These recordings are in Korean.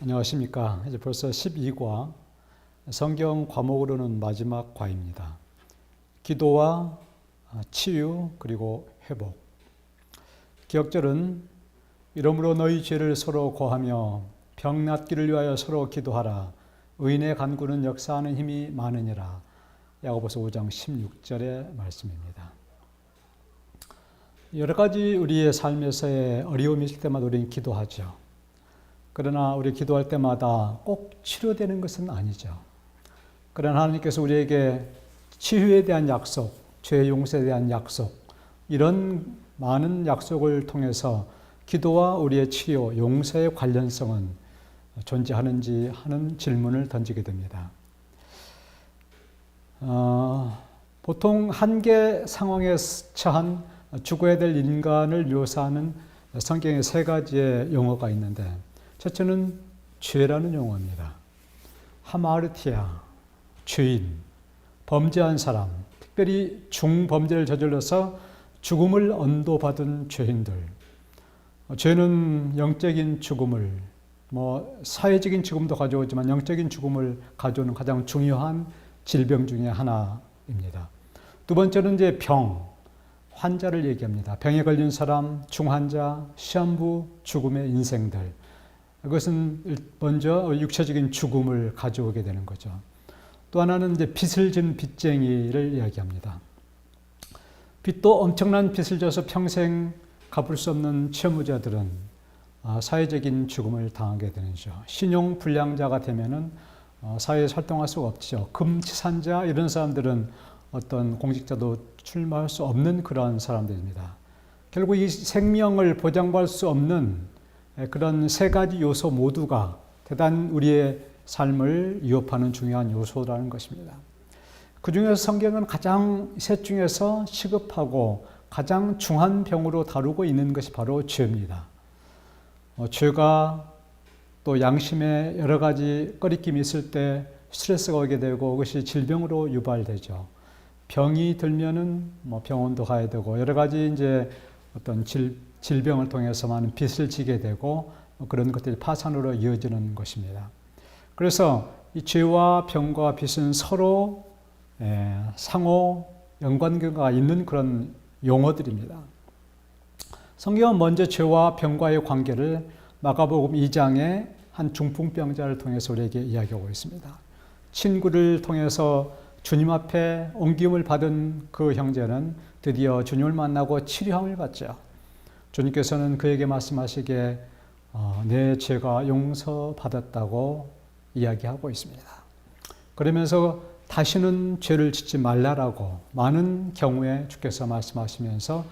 안녕하십니까. 이제 벌써 12과 성경 과목으로는 마지막 과입니다. 기도와 치유 그리고 회복. 기억절은 이러므로 너희 죄를 서로 고하며 병 낫기를 위하여 서로 기도하라. 의인의 간구는 역사하는 힘이 많으니라. 야고보서 5장 16절의 말씀입니다. 여러 가지 우리의 삶에서의 어려움이 있을 때마다 우리는 기도하죠. 그러나 우리 기도할 때마다 꼭 치료되는 것은 아니죠. 그러나 하나님께서 우리에게 치유에 대한 약속, 죄 용서에 대한 약속, 이런 많은 약속을 통해서 기도와 우리의 치료, 용서의 관련성은 존재하는지 하는 질문을 던지게 됩니다. 보통 한계 상황에 처한 죽어야 될 인간을 묘사하는 성경의 세 가지의 용어가 있는데, 첫째는 죄라는 용어입니다. 하마르티아, 죄인, 범죄한 사람, 특별히 중범죄를 저질러서 죽음을 언도받은 죄인들. 죄는 영적인 죽음을, 사회적인 죽음도 가져오지만 영적인 죽음을 가져오는 가장 중요한 질병 중에 하나입니다. 두 번째는 이제 병, 환자를 얘기합니다. 병에 걸린 사람, 중환자, 시한부, 죽음의 인생들. 그것은 먼저 육체적인 죽음을 가져오게 되는 거죠. 또 하나는 이제 빚을 진 빚쟁이를 이야기합니다. 빚도 엄청난 빚을 져서 평생 갚을 수 없는 채무자들은 사회적인 죽음을 당하게 되는죠. 신용 불량자가 되면은 사회에 활동할 수가 없죠. 금치산자 이런 사람들은 어떤 공직자도 출마할 수 없는 그런 사람들입니다. 결국 이 생명을 보장받을 수 없는 그런 세 가지 요소 모두가 대단 우리의 삶을 위협하는 중요한 요소라는 것입니다. 그 중에서 성경은 가장 셋 중에서 시급하고 가장 중한 병으로 다루고 있는 것이 바로 죄입니다. 죄가 또 양심에 여러 가지 꺼리낌이 있을 때 스트레스가 오게 되고 그것이 질병으로 유발되죠. 병이 들면은 병원도 가야 되고 여러 가지 이제 어떤 질병을 통해서 많은 빚을 지게 되고 그런 것들이 파산으로 이어지는 것입니다. 그래서 이 죄와 병과 빚은 서로 상호 연관계가 있는 그런 용어들입니다. 성경은 먼저 죄와 병과의 관계를 마가복음 2장의 한 중풍병자를 통해서 우리에게 이야기하고 있습니다. 친구를 통해서 주님 앞에 옮김을 받은 그 형제는 드디어 주님을 만나고 치료함을 받죠. 주님께서는 그에게 말씀하시기에 내 죄가 용서받았다고 이야기하고 있습니다. 그러면서 다시는 죄를 짓지 말라라고 많은 경우에 주께서 말씀하시면서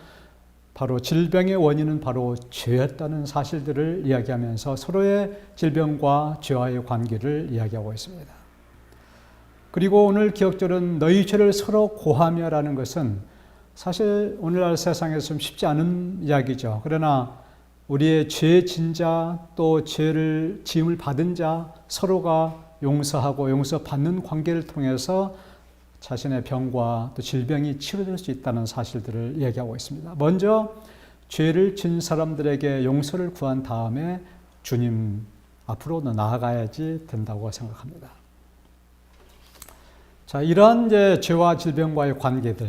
바로 질병의 원인은 바로 죄였다는 사실들을 이야기하면서 서로의 질병과 죄와의 관계를 이야기하고 있습니다. 그리고 오늘 기억절은 너희 죄를 서로 고하며라는 것은 사실 오늘날 세상에서 좀 쉽지 않은 이야기죠. 그러나 우리의 죄 진자 또 죄를 지음을 받은 자 서로가 용서하고 용서받는 관계를 통해서 자신의 병과 또 질병이 치료될 수 있다는 사실들을 이야기하고 있습니다. 먼저 죄를 진 사람들에게 용서를 구한 다음에 주님 앞으로 나아가야지 된다고 생각합니다. 자, 이러한 이제 죄와 질병과의 관계들,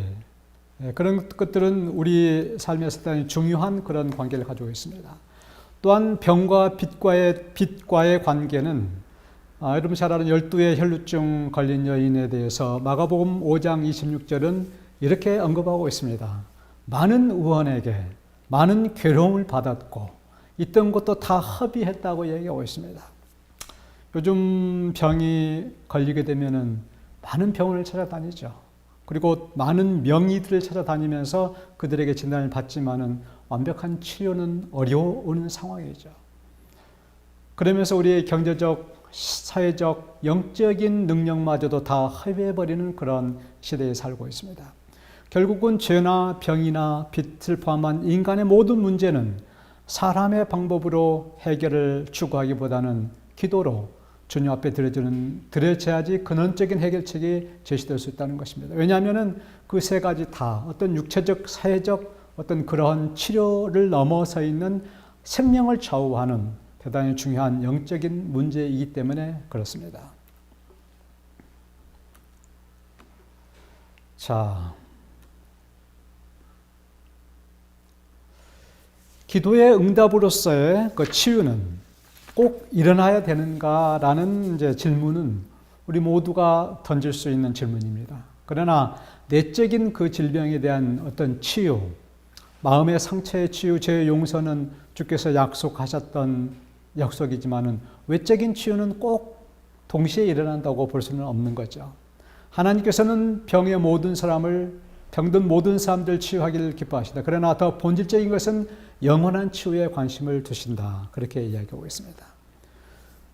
그런 것들은 우리 삶에서 대단히 중요한 그런 관계를 가지고 있습니다. 또한 병과 빚과의 관계는 여러분 잘 아는 12의 혈루증 걸린 여인에 대해서 마가복음 5장 26절은 이렇게 언급하고 있습니다. 많은 의원에게 많은 괴로움을 받았고 있던 것도 다 허비했다고 얘기하고 있습니다. 요즘 병이 걸리게 되면은 많은 병원을 찾아다니죠. 그리고 많은 명의들을 찾아다니면서 그들에게 진단을 받지만은 완벽한 치료는 어려운 상황이죠. 그러면서 우리의 경제적, 사회적, 영적인 능력마저도 다 허비해버리는 그런 시대에 살고 있습니다. 결국은 죄나 병이나 빚을 포함한 인간의 모든 문제는 사람의 방법으로 해결을 추구하기보다는 기도로 주님 앞에 드려져야지 근원적인 해결책이 제시될 수 있다는 것입니다. 왜냐하면 그 세 가지 다 어떤 육체적, 사회적 어떤 그러한 치료를 넘어서 있는 생명을 좌우하는 대단히 중요한 영적인 문제이기 때문에 그렇습니다. 자, 기도의 응답으로서의 그 치유는 꼭 일어나야 되는가라는 이제 질문은 우리 모두가 던질 수 있는 질문입니다. 그러나 내적인 그 질병에 대한 어떤 치유, 마음의 상처의 치유, 죄의 용서는 주께서 약속하셨던 약속이지만은 외적인 치유는 꼭 동시에 일어난다고 볼 수는 없는 거죠. 하나님께서는 병든 모든 사람들 치유하기를 기뻐하시다. 그러나 더 본질적인 것은 영원한 치유에 관심을 두신다. 그렇게 이야기하고 있습니다.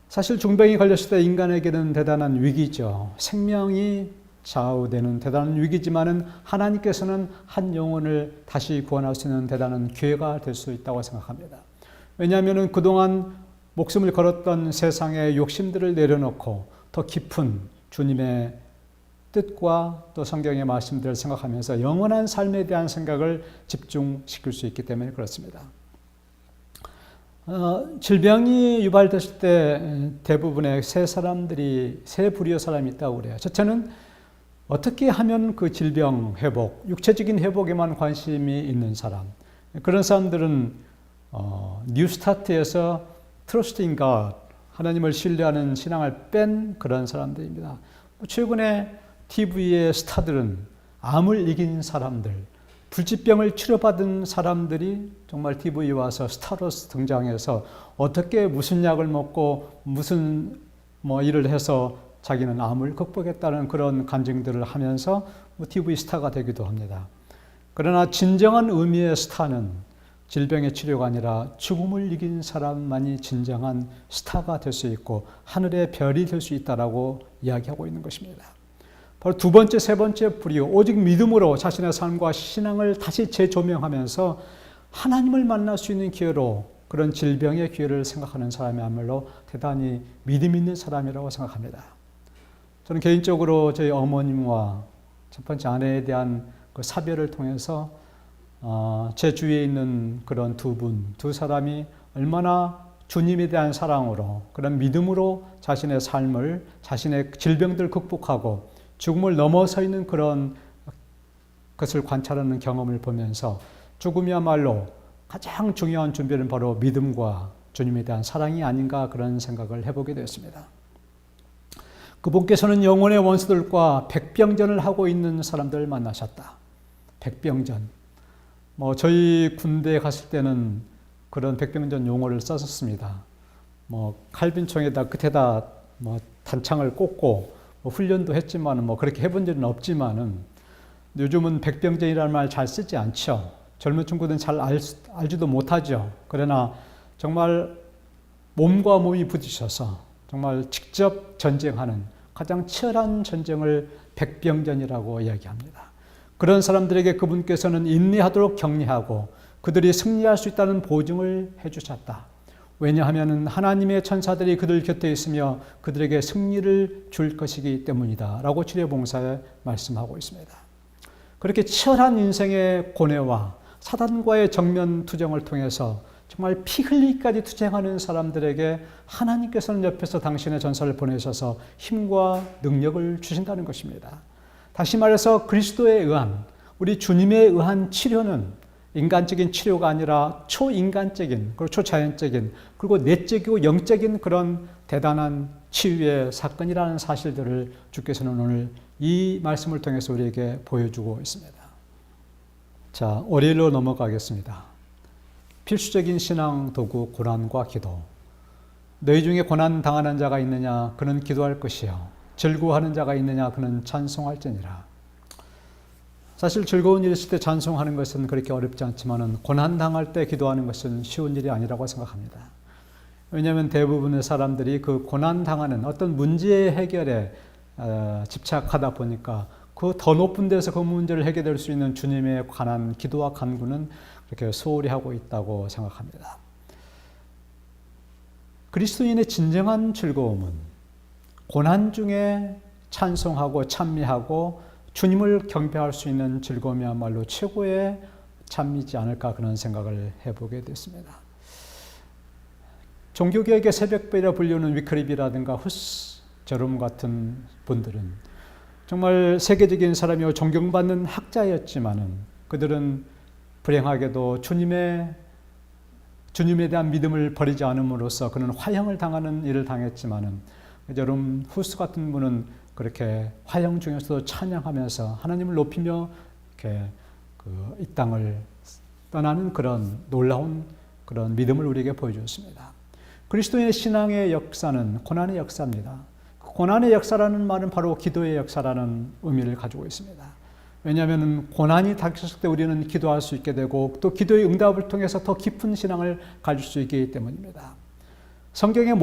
사실 중병이 걸렸을 때 인간에게는 대단한 위기죠. 생명이 좌우되는 대단한 위기지만은 하나님께서는 한 영혼을 다시 구원할 수 있는 대단한 기회가 될 수 있다고 생각합니다. 왜냐하면 그동안 목숨을 걸었던 세상의 욕심들을 내려놓고 더 깊은 주님의 뜻과 또 성경의 말씀들을 생각하면서 영원한 삶에 대한 생각을 집중시킬 수 있기 때문에 그렇습니다. 질병이 유발됐을 때 대부분의 세 부류의 사람이 있다고 그래요. 첫째는 어떻게 하면 그 질병 회복, 육체적인 회복에만 관심이 있는 사람. 그런 사람들은 뉴스타트에서 트러스트 인 갓, 하나님을 신뢰하는 신앙을 뺀 그런 사람들입니다. 최근에 TV의 스타들은 암을 이긴 사람들, 불치병을 치료받은 사람들이 정말 TV에 와서 스타로 등장해서 어떻게 무슨 약을 먹고 무슨 일을 해서 자기는 암을 극복했다는 그런 간증들을 하면서 TV 스타가 되기도 합니다. 그러나 진정한 의미의 스타는 질병의 치료가 아니라 죽음을 이긴 사람만이 진정한 스타가 될 수 있고 하늘의 별이 될 수 있다라고 이야기하고 있는 것입니다. 바로 두 번째, 세 번째 부류, 오직 믿음으로 자신의 삶과 신앙을 다시 재조명하면서 하나님을 만날 수 있는 기회로 그런 질병의 기회를 생각하는 사람이야말로 대단히 믿음 있는 사람이라고 생각합니다. 저는 개인적으로 저희 어머님과 첫 번째 아내에 대한 그 사별을 통해서 제 주위에 있는 그런 두 사람이 얼마나 주님에 대한 사랑으로 그런 믿음으로 자신의 삶을 자신의 질병들을 극복하고 죽음을 넘어서 있는 그런 것을 관찰하는 경험을 보면서 죽음이야말로 가장 중요한 준비는 바로 믿음과 주님에 대한 사랑이 아닌가 그런 생각을 해보게 되었습니다. 그분께서는 영혼의 원수들과 백병전을 하고 있는 사람들을 만나셨다. 백병전. 저희 군대에 갔을 때는 그런 백병전 용어를 썼었습니다. 칼빈총에다 끝에다 단창을 꽂고 훈련도 했지만 그렇게 해본 적은 없지만은 요즘은 백병전이라는 말 잘 쓰지 않죠. 젊은 친구들은 잘 알지도 못하죠. 그러나 정말 몸과 몸이 부딪혀서 정말 직접 전쟁하는 가장 치열한 전쟁을 백병전이라고 이야기합니다. 그런 사람들에게 그분께서는 인내하도록 격려하고 그들이 승리할 수 있다는 보증을 해주셨다. 왜냐하면 하나님의 천사들이 그들 곁에 있으며 그들에게 승리를 줄 것이기 때문이다 라고 치료봉사에 말씀하고 있습니다. 그렇게 치열한 인생의 고뇌와 사단과의 정면 투쟁을 통해서 정말 피 흘리기까지 투쟁하는 사람들에게 하나님께서는 옆에서 당신의 전사를 보내셔서 힘과 능력을 주신다는 것입니다. 다시 말해서 그리스도에 의한 우리 주님에 의한 치료는 인간적인 치료가 아니라 초인간적인 그리고 초자연적인 그리고 내적이고 영적인 그런 대단한 치유의 사건이라는 사실들을 주께서는 오늘 이 말씀을 통해서 우리에게 보여주고 있습니다. 자, 월요일로 넘어가겠습니다. 필수적인 신앙 도구 고난과 기도. 너희 중에 고난 당하는 자가 있느냐 그는 기도할 것이요 즐거워하는 자가 있느냐 그는 찬송할지니라. 사실 즐거운 일이 있을 때 찬송하는 것은 그렇게 어렵지 않지만 고난 당할 때 기도하는 것은 쉬운 일이 아니라고 생각합니다. 왜냐하면 대부분의 사람들이 그 고난 당하는 어떤 문제의 해결에 집착하다 보니까 그 더 높은 데서 그 문제를 해결될 수 있는 주님에 관한 기도와 간구는 그렇게 소홀히 하고 있다고 생각합니다. 그리스도인의 진정한 즐거움은 고난 중에 찬송하고 찬미하고 주님을 경배할 수 있는 즐거움이야말로 최고의 참미지 않을까 그런 생각을 해보게 됐습니다. 종교개혁의 새벽별이라 불리는 위클립이라든가 후스, 저롬 같은 분들은 정말 세계적인 사람이고 존경받는 학자였지만은 그들은 불행하게도 주님에 대한 믿음을 버리지 않음으로써 그는 화형을 당하는 일을 당했지만은 여러분 후스 같은 분은 그렇게 화형 중에서도 찬양하면서 하나님을 높이며 이렇게 이 땅을 떠나는 그런 놀라운 그런 믿음을 우리에게 보여주었습니다. 그리스도인의 신앙의 역사는 고난의 역사입니다. 고난의 역사라는 말은 바로 기도의 역사라는 의미를 가지고 있습니다. 왜냐하면 고난이 닥쳤을 때 우리는 기도할 수 있게 되고 또 기도의 응답을 통해서 더 깊은 신앙을 가질 수 있기 때문입니다. 성경의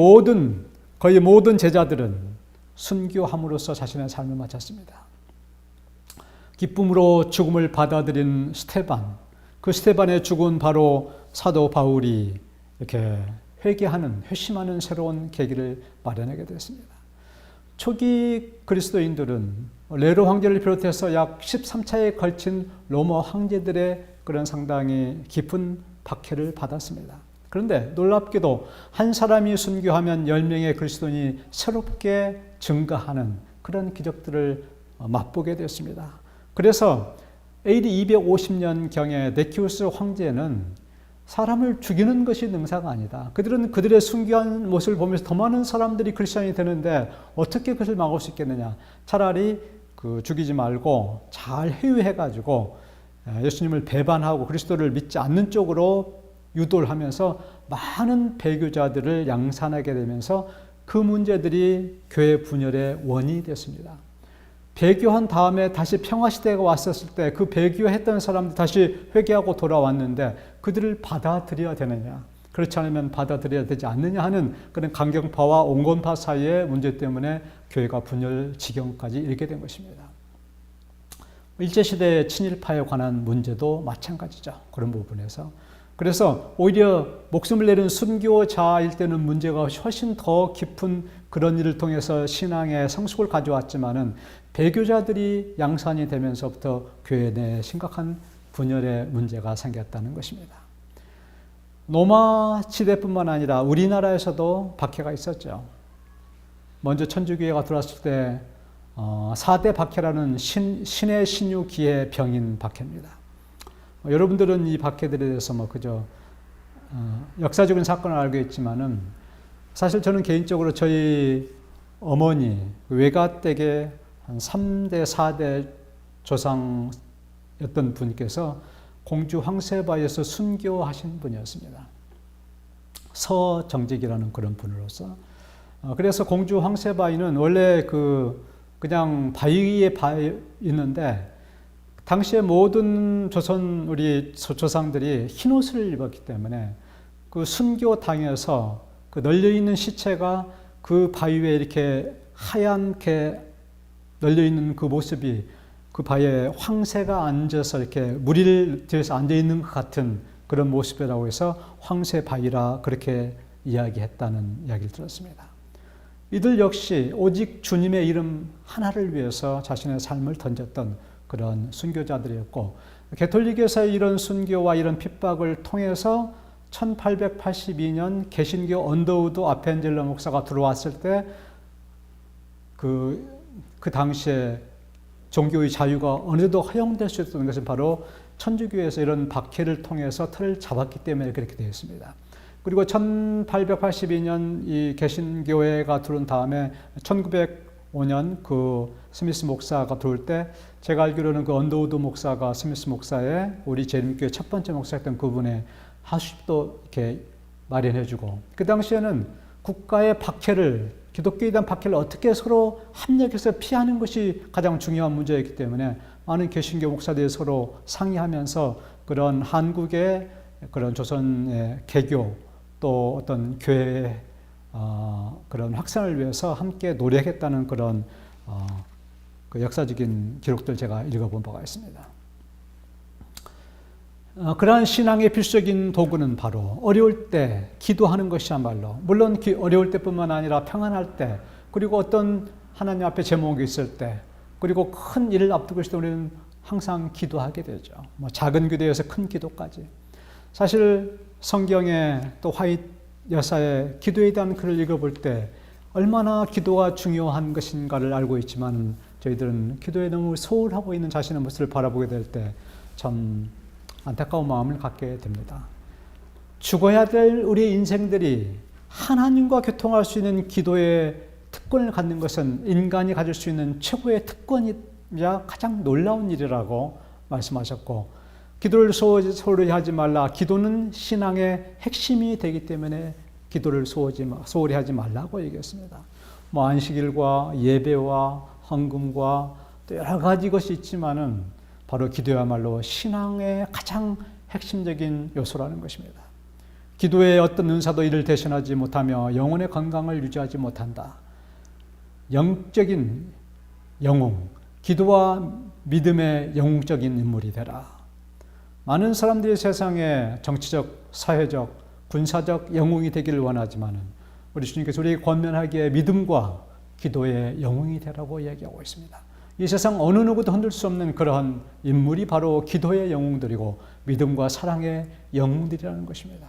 거의 모든 제자들은 순교함으로써 자신의 삶을 마쳤습니다. 기쁨으로 죽음을 받아들인 스테반, 그 스테반의 죽은 바로 사도 바울이 이렇게 회심하는 새로운 계기를 마련하게 됐습니다. 초기 그리스도인들은 네로 황제를 비롯해서 약 13차에 걸친 로마 황제들의 그런 상당히 깊은 박해를 받았습니다. 그런데 놀랍게도 한 사람이 순교하면 10명의 그리스도인이 새롭게 증가하는 그런 기적들을 맛보게 되었습니다. 그래서 AD 250년경에 네키우스 황제는 사람을 죽이는 것이 능사가 아니다. 그들은 그들의 순교한 모습을 보면서 더 많은 사람들이 크리스천이 되는데 어떻게 그것을 막을 수 있겠느냐. 차라리 죽이지 말고 잘 회유해가지고 예수님을 배반하고 그리스도를 믿지 않는 쪽으로 유도를 하면서 많은 배교자들을 양산하게 되면서 그 문제들이 교회 분열의 원인이 됐습니다. 배교한 다음에 다시 평화시대가 왔었을 때 그 배교했던 사람들이 다시 회개하고 돌아왔는데 그들을 받아들여야 되느냐, 그렇지 않으면 받아들여야 되지 않느냐 하는 그런 강경파와 온건파 사이의 문제 때문에 교회가 분열 지경까지 이르게 된 것입니다. 일제시대의 친일파에 관한 문제도 마찬가지죠. 그런 부분에서. 그래서 오히려 목숨을 내는 순교자일 때는 문제가 훨씬 더 깊은 그런 일을 통해서 신앙의 성숙을 가져왔지만은 배교자들이 양산이 되면서부터 교회 내에 심각한 분열의 문제가 생겼다는 것입니다. 로마 시대뿐만 아니라 우리나라에서도 박해가 있었죠. 먼저 천주교회가 들어왔을 때 4대 박해라는 신의 신유기의 병인 박해입니다. 여러분들은 이 박해들에 대해서 그저 역사적인 사건을 알고 있지만은 사실 저는 개인적으로 저희 어머니 외가댁의 한 3대, 4대 조상였던 분께서 공주 황세바에서 순교하신 분이었습니다. 서정직이라는 그런 분으로서. 그래서 공주 황세바이는 원래 그냥 바위에 있는데 당시에 모든 우리 조상들이 흰 옷을 입었기 때문에 그 순교 당해서 그 널려있는 시체가 그 바위 위에 이렇게 하얗게 널려있는 그 모습이 그 바위에 황새가 앉아서 이렇게 무리를 뒤에서 앉아있는 것 같은 그런 모습이라고 해서 황새바위라 그렇게 이야기했다는 이야기를 들었습니다. 이들 역시 오직 주님의 이름 하나를 위해서 자신의 삶을 던졌던 그런 순교자들이었고 개톨릭에서의 이런 순교와 이런 핍박을 통해서 1882년 개신교 언더우드 아펜젤러 목사가 들어왔을 때 그 당시에 종교의 자유가 어느 정도 허용될 수 있었던 것은 바로 천주교에서 이런 박해를 통해서 틀을 잡았기 때문에 그렇게 되었습니다. 그리고 1882년 이 개신교회가 들어온 다음에 1905년 그 스미스 목사가 들어올 때 제가 알기로는 그 언더우드 목사가 스미스 목사의 우리 재림교회 첫 번째 목사였던 그분의 하숙도 이렇게 마련해주고 그 당시에는 국가의 박해를 기독교에 대한 박해를 어떻게 서로 합력해서 피하는 것이 가장 중요한 문제였기 때문에 많은 개신교 목사들이 서로 상의하면서 그런 한국의 그런 조선의 개교 또 어떤 교회의 그런 확산을 위해서 함께 노력했다는 그런 그 역사적인 기록들 제가 읽어본 바가 있습니다. 그러한 신앙의 필수적인 도구는 바로 어려울 때 기도하는 것이야말로 물론 어려울 때뿐만 아니라 평안할 때 그리고 어떤 하나님 앞에 제목이 있을 때 그리고 큰 일을 앞두고 있을 때 우리는 항상 기도하게 되죠. 작은 기도에서 큰 기도까지. 사실 성경에 또 여사의 기도에 대한 글을 읽어볼 때 얼마나 기도가 중요한 것인가를 알고 있지만 저희들은 기도에 너무 소홀하고 있는 자신의 모습을 바라보게 될 때 참 안타까운 마음을 갖게 됩니다. 죽어야 될 우리의 인생들이 하나님과 교통할 수 있는 기도의 특권을 갖는 것은 인간이 가질 수 있는 최고의 특권이자 가장 놀라운 일이라고 말씀하셨고, 기도를 소홀히 하지 말라. 기도는 신앙의 핵심이 되기 때문에 기도를 소홀히 하지 말라고 얘기했습니다. 안식일과 예배와 헌금과 또 여러 가지 것이 있지만은 바로 기도야말로 신앙의 가장 핵심적인 요소라는 것입니다. 기도의 어떤 은사도 이를 대신하지 못하며 영혼의 건강을 유지하지 못한다. 영적인 영웅, 기도와 믿음의 영웅적인 인물이 되라. 많은 사람들이 세상에 정치적, 사회적, 군사적 영웅이 되기를 원하지만 우리 주님께서 우리에게 권면하기에 믿음과 기도의 영웅이 되라고 이야기하고 있습니다. 이 세상 어느 누구도 흔들 수 없는 그러한 인물이 바로 기도의 영웅들이고 믿음과 사랑의 영웅들이라는 것입니다.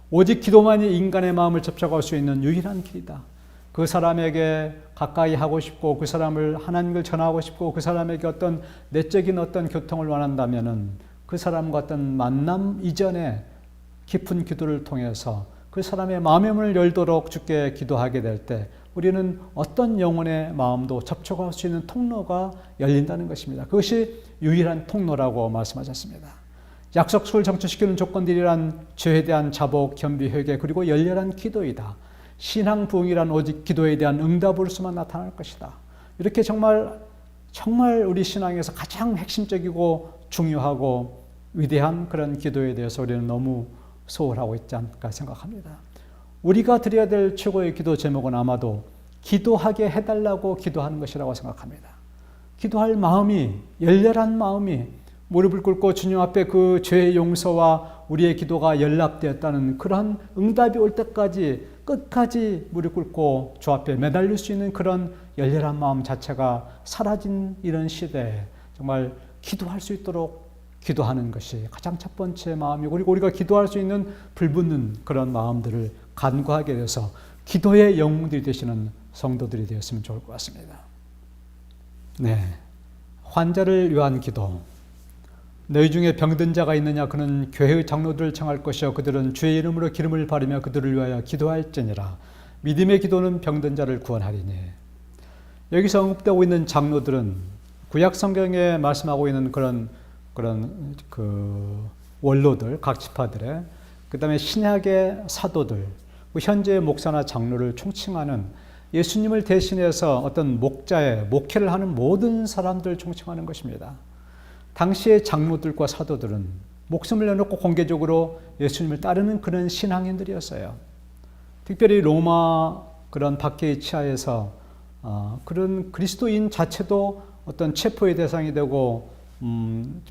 오직 기도만이 인간의 마음을 접촉할 수 있는 유일한 길이다. 그 사람에게 가까이 하고 싶고 그 사람을 하나님을 전하고 싶고 그 사람에게 어떤 내적인 어떤 교통을 원한다면은 그 사람과 어떤 만남 이전에 깊은 기도를 통해서 그 사람의 마음의 문을 열도록 주께 기도하게 될 때 우리는 어떤 영혼의 마음도 접촉할 수 있는 통로가 열린다는 것입니다. 그것이 유일한 통로라고 말씀하셨습니다. 약속을 성취시키는 조건들이란 죄에 대한 자복, 겸비, 회개, 그리고 열렬한 기도이다. 신앙 부흥이란 오직 기도에 대한 응답으로서만 나타날 것이다. 이렇게 정말 우리 신앙에서 가장 핵심적이고 중요하고 위대한 그런 기도에 대해서 우리는 너무 소홀하고 있지 않을까 생각합니다. 우리가 드려야 될 최고의 기도 제목은 아마도 기도하게 해달라고 기도하는 것이라고 생각합니다. 기도할 마음이, 열렬한 마음이 무릎을 꿇고 주님 앞에 그 죄의 용서와 우리의 기도가 연락되었다는 그런 응답이 올 때까지 끝까지 무릎 꿇고 주 앞에 매달릴 수 있는 그런 열렬한 마음 자체가 사라진 이런 시대에 정말 기도할 수 있도록 기도하는 것이 가장 첫 번째 마음이고, 그리고 우리가 기도할 수 있는 불붙는 그런 마음들을 간구하게 돼서 기도의 영웅들이 되시는 성도들이 되었으면 좋을 것 같습니다. 네, 환자를 위한 기도. 너희 중에 병든 자가 있느냐? 그는 교회의 장로들을 청할 것이요 그들은 주의 이름으로 기름을 바르며 그들을 위하여 기도할지니라. 믿음의 기도는 병든 자를 구원하리니. 여기서 언급되고 있는 장로들은 구약 성경에 말씀하고 있는 그런 원로들, 각 지파들의, 그 다음에 신약의 사도들, 현재의 목사나 장로를 총칭하는 예수님을 대신해서 어떤 목회를 하는 모든 사람들을 총칭하는 것입니다. 당시의 장로들과 사도들은 목숨을 내놓고 공개적으로 예수님을 따르는 그런 신앙인들이었어요. 특별히 로마 그런 박해의 치하에서 그런 그리스도인 자체도 어떤 체포의 대상이 되고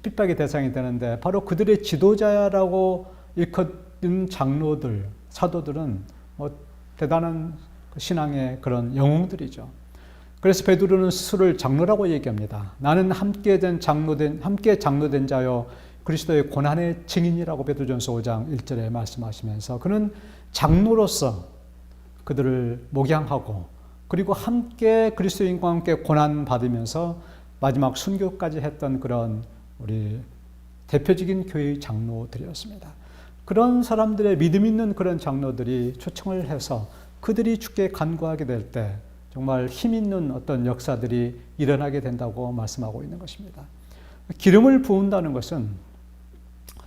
핍박의 대상이 되는데 바로 그들의 지도자라고 일컫는 장로들, 사도들은 대단한 신앙의 그런 영웅들이죠. 그래서 베드로는 스스로를 장로라고 얘기합니다. 나는 함께 장로된 자요 그리스도의 고난의 증인이라고 베드로전서 5장 1절에 말씀하시면서 그는 장로로서 그들을 목양하고 그리고 함께 그리스도인과 함께 고난 받으면서 마지막 순교까지 했던 그런 우리 대표적인 교회의 장로들이었습니다. 그런 사람들의 믿음 있는 그런 장로들이 초청을 해서 그들이 주께 간구하게 될 때 정말 힘 있는 어떤 역사들이 일어나게 된다고 말씀하고 있는 것입니다. 기름을 부은다는 것은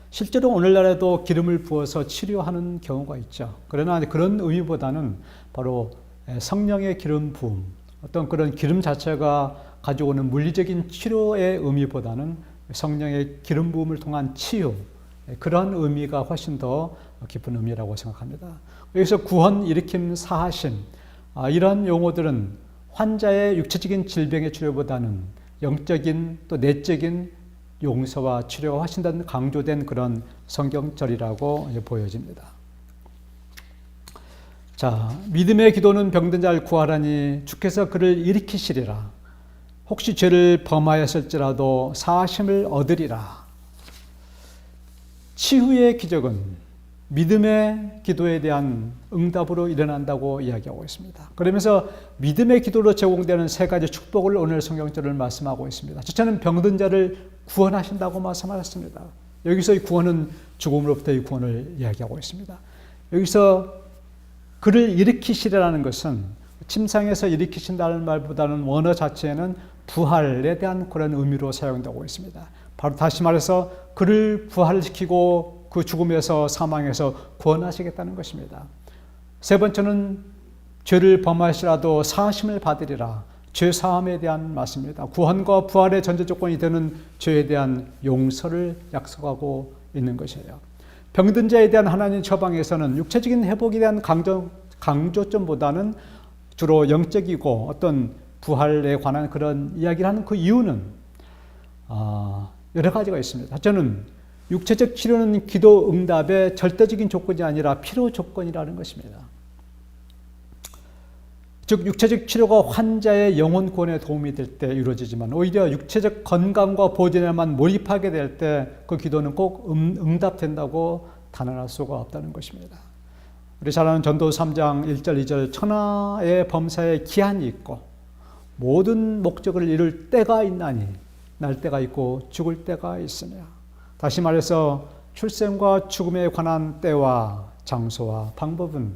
실제로 오늘날에도 기름을 부어서 치료하는 경우가 있죠. 그러나 그런 의미보다는 바로 성령의 기름 부음, 어떤 그런 기름 자체가 가져오는 물리적인 치료의 의미보다는 성령의 기름 부음을 통한 치유, 그런 의미가 훨씬 더 깊은 의미라고 생각합니다. 여기서 구원, 일으킴, 사하심, 이런 용어들은 환자의 육체적인 질병의 치료보다는 영적인 또 내적인 용서와 치료가 훨씬 더 강조된 그런 성경절이라고 보여집니다. 자, 믿음의 기도는 병든 자를 구하라니 주께서 그를 일으키시리라. 혹시 죄를 범하였을지라도 사하심을 얻으리라. 치유의 기적은 믿음의 기도에 대한 응답으로 일어난다고 이야기하고 있습니다. 그러면서 믿음의 기도로 제공되는 세 가지 축복을 오늘 성경절을 말씀하고 있습니다. 첫째는 병든 자를 구원하신다고 말씀하셨습니다. 여기서의 구원은 죽음으로부터의 구원을 이야기하고 있습니다. 여기서 그를 일으키시리라는 것은 침상에서 일으키신다는 말보다는 원어 자체에는 부활에 대한 그런 의미로 사용되고 있습니다. 바로 다시 말해서 그를 부활시키고 그 죽음에서 사망에서 구원하시겠다는 것입니다. 세 번째는 죄를 범하시라도 사하심을 받으리라. 죄 사함에 대한 말씀입니다. 구원과 부활의 전제 조건이 되는 죄에 대한 용서를 약속하고 있는 것이에요. 병든 자에 대한 하나님 처방에서는 육체적인 회복에 대한 강조점보다는 주로 영적이고 어떤 부활에 관한 그런 이야기를 하는 그 이유는 여러 가지가 있습니다. 저는 육체적 치료는 기도 응답의 절대적인 조건이 아니라 필요 조건이라는 것입니다. 즉 육체적 치료가 환자의 영혼 구원에 도움이 될 때 이루어지지만 오히려 육체적 건강과 보존에만 몰입하게 될 때 그 기도는 꼭 응답된다고 단언할 수가 없다는 것입니다. 우리 잘 아는 전도 3장 1절 2절 천하의 범사에 기한이 있고 모든 목적을 이룰 때가 있나니 날 때가 있고 죽을 때가 있으며, 다시 말해서 출생과 죽음에 관한 때와 장소와 방법은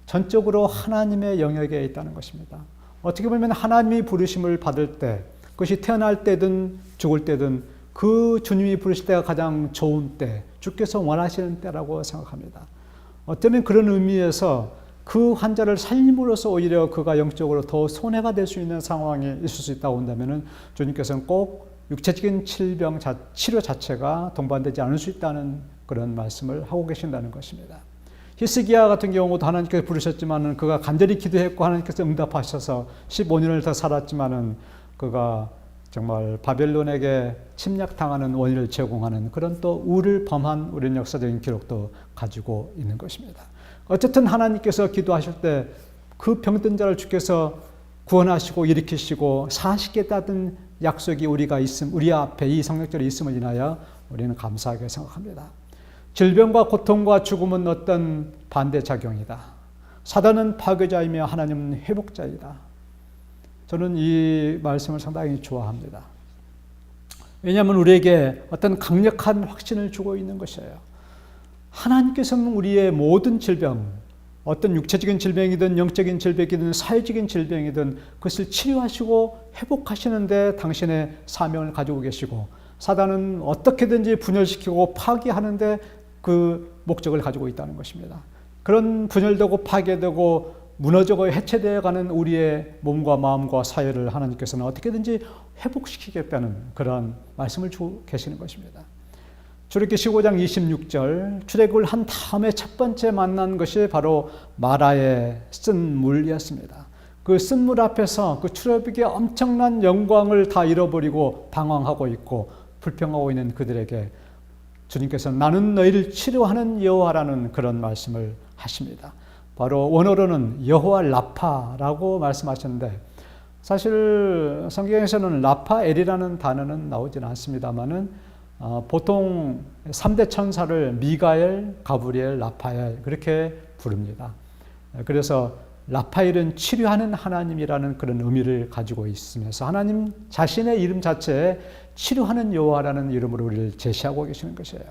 전적으로 하나님의 영역에 있다는 것입니다. 어떻게 보면 하나님이 부르심을 받을 때, 그것이 태어날 때든 죽을 때든 그 주님이 부르실 때가 가장 좋은 때, 주께서 원하시는 때라고 생각합니다. 어쩌면 그런 의미에서 그 환자를 살림으로써 오히려 그가 영적으로 더 손해가 될 수 있는 상황에 있을 수 있다고 한다면 주님께서는 꼭 육체적인 치료 자체가 동반되지 않을 수 있다는 그런 말씀을 하고 계신다는 것입니다. 히스기야 같은 경우도 하나님께서 부르셨지만은 그가 간절히 기도했고 하나님께서 응답하셔서 15년을 더 살았지만은 그가 정말 바벨론에게 침략당하는 원인을 제공하는 그런 또 우를 범한 우리는 역사적인 기록도 가지고 있는 것입니다. 어쨌든 하나님께서 기도하실 때 그 병든 자를 주께서 구원하시고 일으키시고 사시겠다는 약속이 우리 앞에 이 성경절에 있음을 인하여 우리는 감사하게 생각합니다. 질병과 고통과 죽음은 어떤 반대작용이다. 사단은 파괴자이며 하나님은 회복자이다. 저는 이 말씀을 상당히 좋아합니다. 왜냐하면 우리에게 어떤 강력한 확신을 주고 있는 것이에요. 하나님께서는 우리의 모든 질병, 어떤 육체적인 질병이든 영적인 질병이든 사회적인 질병이든 그것을 치료하시고 회복하시는데 당신의 사명을 가지고 계시고, 사단은 어떻게든지 분열시키고 파괴하는데 그 목적을 가지고 있다는 것입니다. 그런 분열되고 파괴되고 무너지고 해체되어가는 우리의 몸과 마음과 사회를 하나님께서는 어떻게든지 회복시키겠다는 그런 말씀을 주고 계시는 것입니다. 출애굽기 15장 26절, 출애굽을 한 다음에 첫 번째 만난 것이 바로 마라의 쓴 물이었습니다. 그 쓴 물 앞에서 그 출애굽의 엄청난 영광을 다 잃어버리고 방황하고 있고 불평하고 있는 그들에게 주님께서 나는 너희를 치료하는 여호와라는 그런 말씀을 하십니다. 바로 원어로는 여호와 라파라고 말씀하셨는데, 사실 성경에서는 라파엘이라는 단어는 나오지는 않습니다만은 보통 3대 천사를 미가엘, 가브리엘, 라파엘 그렇게 부릅니다. 그래서 라파엘은 치료하는 하나님이라는 그런 의미를 가지고 있으면서 하나님 자신의 이름 자체에 치료하는 여호와라는 이름으로 우리를 제시하고 계시는 것이에요.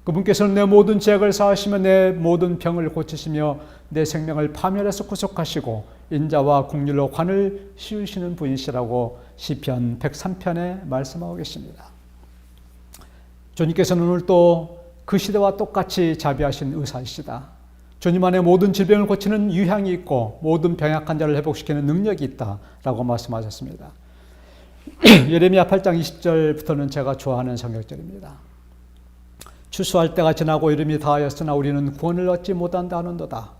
그분께서는 내 모든 죄악을 사하시며 내 모든 병을 고치시며 내 생명을 파멸해서 구속하시고 인자와 긍휼로 관을 씌우시는 분이시라고 시편 103편에 말씀하고 계십니다. 주님께서는 오늘 또 그 시대와 똑같이 자비하신 의사이시다. 주님 안에 모든 질병을 고치는 유향이 있고 모든 병약한 자를 회복시키는 능력이 있다라고 말씀하셨습니다. 예레미야 8장 20절부터는 제가 좋아하는 성경절입니다. 추수할 때가 지나고 이름이 다하였으나 우리는 구원을 얻지 못한다 하는도다.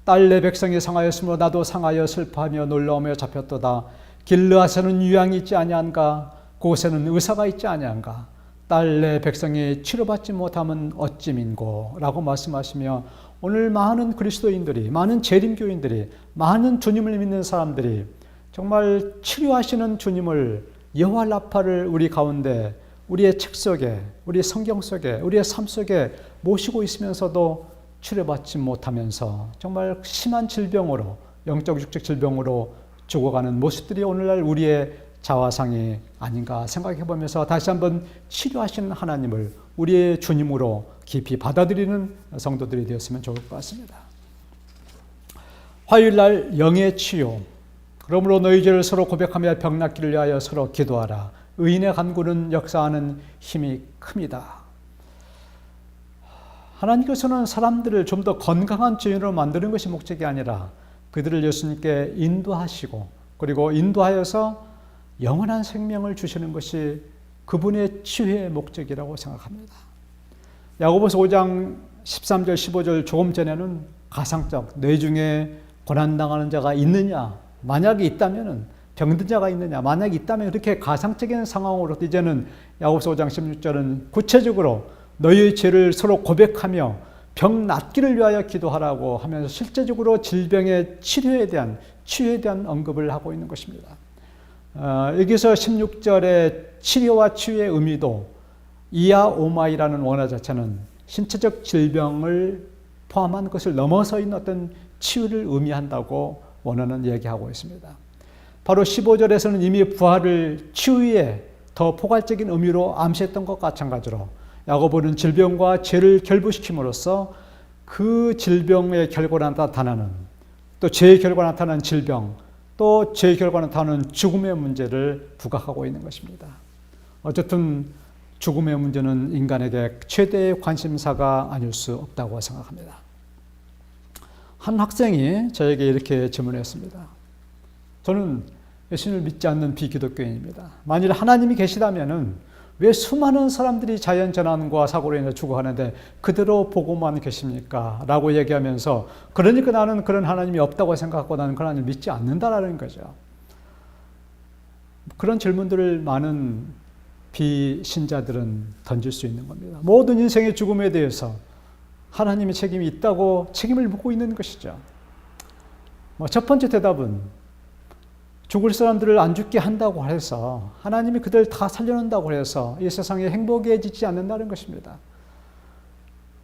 딸 내 백성이 상하였으므로 나도 상하여 슬퍼하며 놀라우며 잡혔도다. 길르앗에는 유향이 있지 아니한가? 그곳에는 의사가 있지 아니한가? 딸 내 백성이 치료받지 못하면 어찌민고? 라고 말씀하시며 오늘 많은 그리스도인들이, 많은 재림교인들이, 많은 주님을 믿는 사람들이 정말 치료하시는 주님을, 여호와 라파를 우리 가운데, 우리의 책 속에, 우리의 성경 속에, 우리의 삶 속에 모시고 있으면서도 치료받지 못하면서 정말 심한 질병으로, 영적 육적 질병으로 죽어가는 모습들이 오늘날 우리의 자화상이 아닌가 생각해 보면서 다시 한번 치료하시는 하나님을 우리의 주님으로 깊이 받아들이는 성도들이 되었으면 좋을 것 같습니다. 화요일날 영의 치유. 그러므로 너희 죄를 서로 고백하며 병 낫기를 위하여 서로 기도하라. 의인의 간구는 역사하는 힘이 큽니다. 하나님께서는 사람들을 좀 더 건강한 죄인으로 만드는 것이 목적이 아니라 그들을 예수님께 인도하시고 그리고 인도하여서 영원한 생명을 주시는 것이 그분의 치유의 목적이라고 생각합니다. 야고보서 5장 13절 15절 조금 전에는 가상적 뇌 중에 고난당하는 자가 있느냐, 만약에 있다면 병든 자가 있느냐, 만약에 있다면 이렇게 가상적인 상황으로 이제는 야고보서 5장 16절은 구체적으로 너희의 죄를 서로 고백하며 병 낫기를 위하여 기도하라고 하면서 실제적으로 질병의 치유에 대한 언급을 하고 있는 것입니다. 여기서 16절의 치료와 치유의 의미도 이아오마이라는 원어 자체는 신체적 질병을 포함한 것을 넘어서 있는 어떤 치유를 의미한다고 원어는 얘기하고 있습니다. 바로 15절에서는 이미 부활을 치유에 더 포괄적인 의미로 암시했던 것과 마찬가지로 야고보는 질병과 죄를 결부시킴으로써 그 질병의 결과로 나타나는 또 죄의 결과로 나타나는 질병 또 죄의 결과로 나타나는 죽음의 문제를 부각하고 있는 것입니다. 어쨌든 죽음의 문제는 인간에게 최대의 관심사가 아닐 수 없다고 생각합니다. 한 학생이 저에게 이렇게 질문했습니다. 저는 예수님을 믿지 않는 비기독교인입니다. 만일 하나님이 계시다면은 왜 수많은 사람들이 자연재난과 사고로 인해 죽어가는데 그대로 보고만 계십니까? 라고 얘기하면서 그러니까 나는 그런 하나님이 없다고 생각하고 나는 그런 하나님을 믿지 않는다라는 거죠. 그런 질문들을 많은 비신자들은 던질 수 있는 겁니다. 모든 인생의 죽음에 대해서 하나님의 책임이 있다고 책임을 묻고 있는 것이죠. 첫 번째 대답은 죽을 사람들을 안 죽게 한다고 해서 하나님이 그들 다 살려놓는다고 해서 이 세상이 행복해지지 않는다는 것입니다.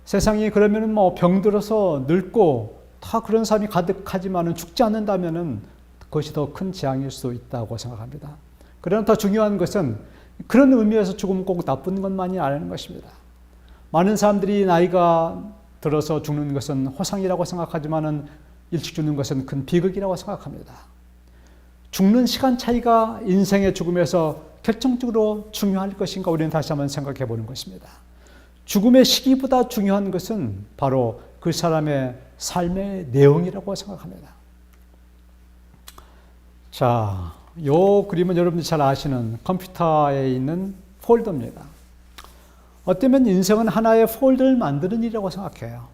세상이 그러면 병들어서 늙고 다 그런 삶이 가득하지만 죽지 않는다면 그것이 더 큰 재앙일 수 있다고 생각합니다. 그러나 더 중요한 것은 그런 의미에서 죽음은 꼭 나쁜 것만이 아니라는 것입니다. 많은 사람들이 나이가 들어서 죽는 것은 호상이라고 생각하지만 일찍 죽는 것은 큰 비극이라고 생각합니다. 죽는 시간 차이가 인생의 죽음에서 결정적으로 중요할 것인가 우리는 다시 한번 생각해 보는 것입니다. 죽음의 시기보다 중요한 것은 바로 그 사람의 삶의 내용이라고 생각합니다. 자, 이 그림은 여러분들이 잘 아시는 컴퓨터에 있는 폴더입니다. 어쩌면 인생은 하나의 폴더를 만드는 일이라고 생각해요.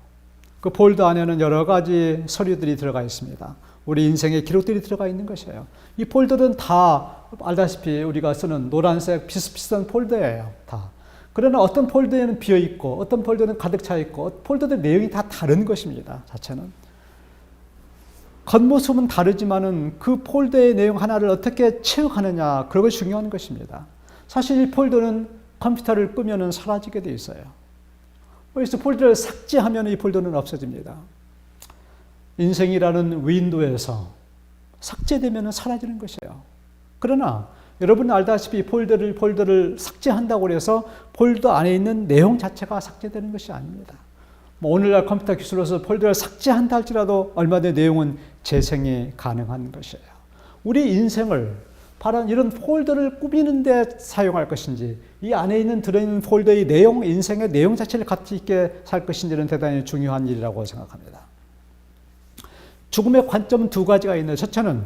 그 폴더 안에는 여러 가지 서류들이 들어가 있습니다. 우리 인생의 기록들이 들어가 있는 것이에요. 이 폴더는 다 알다시피 우리가 쓰는 노란색 비슷비슷한 폴더예요. 다. 그러나 어떤 폴더에는 비어있고 어떤 폴더는 가득 차있고 폴더의 내용이 다 다른 것입니다. 자체는. 겉모습은 다르지만은 그 폴더의 내용 하나를 어떻게 체육하느냐 그런 것이 중요한 것입니다. 사실 이 폴더는 컴퓨터를 끄면은 사라지게 돼 있어요. 그래서 폴더를 삭제하면 이 폴더는 없어집니다. 인생이라는 윈도우에서 삭제되면 사라지는 것이에요. 그러나 여러분 알다시피 폴더를 삭제한다고 해서 폴더 안에 있는 내용 자체가 삭제되는 것이 아닙니다. 오늘날 컴퓨터 기술로서 폴더를 삭제한다 할지라도 얼마든지 내용은 재생이 가능한 것이에요. 우리 인생을 바로 이런 폴더를 꾸미는 데 사용할 것인지 이 안에 있는 들어있는 폴더의 내용, 인생의 내용 자체를 가치 있게 살 것인지는 대단히 중요한 일이라고 생각합니다. 죽음의 관점은 두 가지가 있는데 첫째는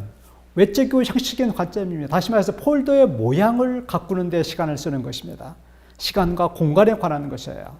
외적이고 형식적인 관점입니다. 다시 말해서 폴더의 모양을 가꾸는 데 시간을 쓰는 것입니다. 시간과 공간에 관한 것이에요.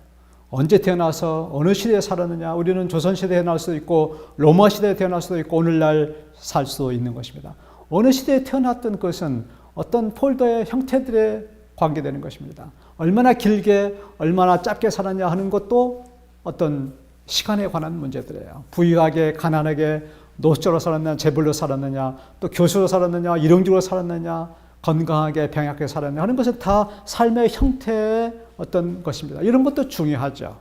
언제 태어나서 어느 시대에 살았느냐. 우리는 조선시대에 태어날 수도 있고 로마 시대에 태어날 수도 있고 오늘날 살 수도 있는 것입니다. 어느 시대에 태어났던 것은 어떤 폴더의 형태들에 관계되는 것입니다. 얼마나 길게 얼마나 짧게 살았냐 하는 것도 어떤 시간에 관한 문제들이에요. 부유하게 가난하게 노숙자로 살았느냐 재벌로 살았느냐 또 교수로 살았느냐 일용직으로 살았느냐 건강하게 병약하게 살았느냐 하는 것은 다 삶의 형태의 어떤 것입니다. 이런 것도 중요하죠.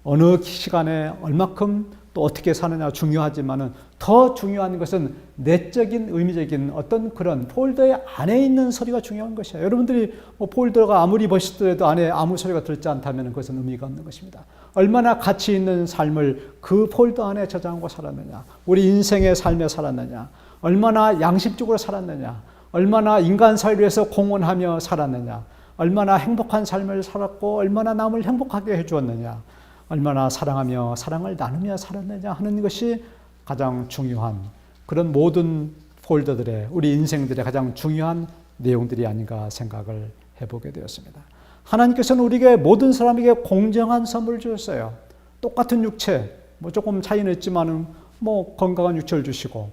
어느 시간에 얼마큼 또 어떻게 사느냐 중요하지만은 더 중요한 것은 내적인 의미적인 어떤 그런 폴더의 안에 있는 소리가 중요한 것이에요. 여러분들이 뭐 폴더가 아무리 멋있더라도 안에 아무 소리가 들지 않다면 그것은 의미가 없는 것입니다. 얼마나 가치 있는 삶을 그 폴더 안에 저장하고 살았느냐, 우리 인생의 삶에 살았느냐, 얼마나 양심적으로 살았느냐, 얼마나 인간 사회를 위해서 공헌하며 살았느냐, 얼마나 행복한 삶을 살았고 얼마나 남을 행복하게 해주었느냐, 얼마나 사랑하며 사랑을 나누며 살았느냐 하는 것이 가장 중요한 그런 모든 폴더들의 우리 인생들의 가장 중요한 내용들이 아닌가 생각을 해보게 되었습니다. 하나님께서는 우리에게 모든 사람에게 공정한 선물을 주셨어요. 똑같은 육체, 뭐 조금 차이는 있지만은 뭐 건강한 육체를 주시고